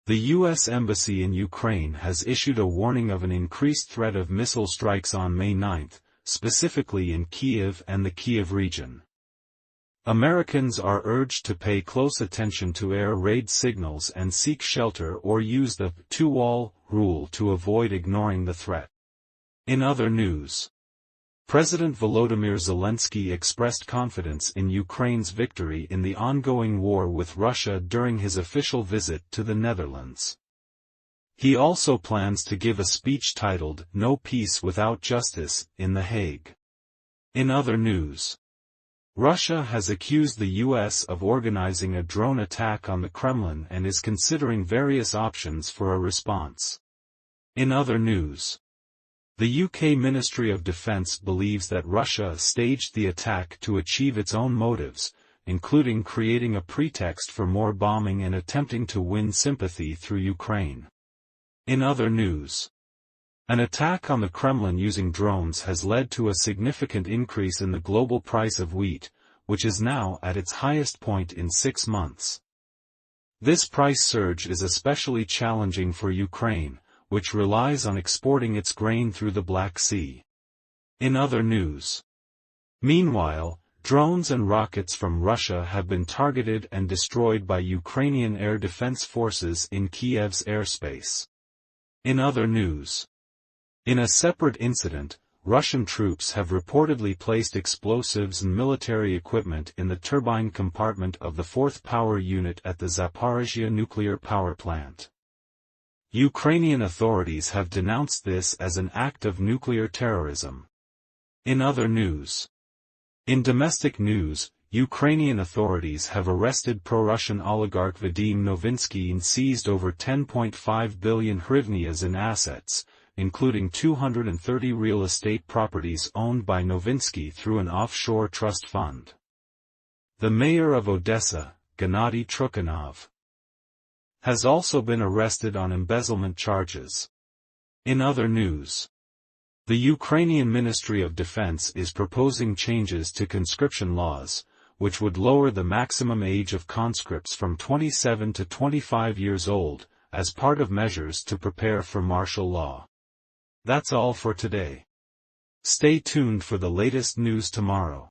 The U.S. Embassy in Ukraine has issued a warning of an increased threat of missile strikes on May 9, specifically in Kyiv and the Kyiv region. Americans are urged to pay close attention to air raid signals and seek shelter or use the two-wall rule to avoid ignoring the threat. In other news, President Volodymyr Zelensky expressed confidence in Ukraine's victory in the ongoing war with Russia during his official visit to the Netherlands. He also plans to give a speech titled "No Peace Without Justice" in The Hague. In other news, Russia has accused the U.S. of organizing a drone attack on the Kremlin and is considering various options for a response. In other news, the UK Ministry of Defence believes that Russia staged the attack to achieve its own motives, including creating a pretext for more bombing and attempting to win sympathy through Ukraine. In other news, an attack on the Kremlin using drones has led to a significant increase in the global price of wheat, which is now at its highest point in 6 months. This price surge is especially challenging for Ukraine, which relies on exporting its grain through the Black Sea. In other news, meanwhile, drones and rockets from Russia have been targeted and destroyed by Ukrainian air defense forces in Kyiv's airspace. In other news, in a separate incident, Russian troops have reportedly placed explosives and military equipment in the turbine compartment of the 4th power unit at the Zaporizhzhia nuclear power plant. Ukrainian authorities have denounced this as an act of nuclear terrorism. In other news, in domestic news, Ukrainian authorities have arrested pro-Russian oligarch Vadim Novinsky and seized over 10.5 billion hryvnias in assets, including 230 real estate properties owned by Novinsky through an offshore trust fund. The mayor of Odessa, Gennady Trukhanov, has also been arrested on embezzlement charges. In other news, the Ukrainian Ministry of Defense is proposing changes to conscription laws, which would lower the maximum age of conscripts from 27 to 25 years old, as part of measures to prepare for martial law. That's all for today. Stay tuned for the latest news tomorrow.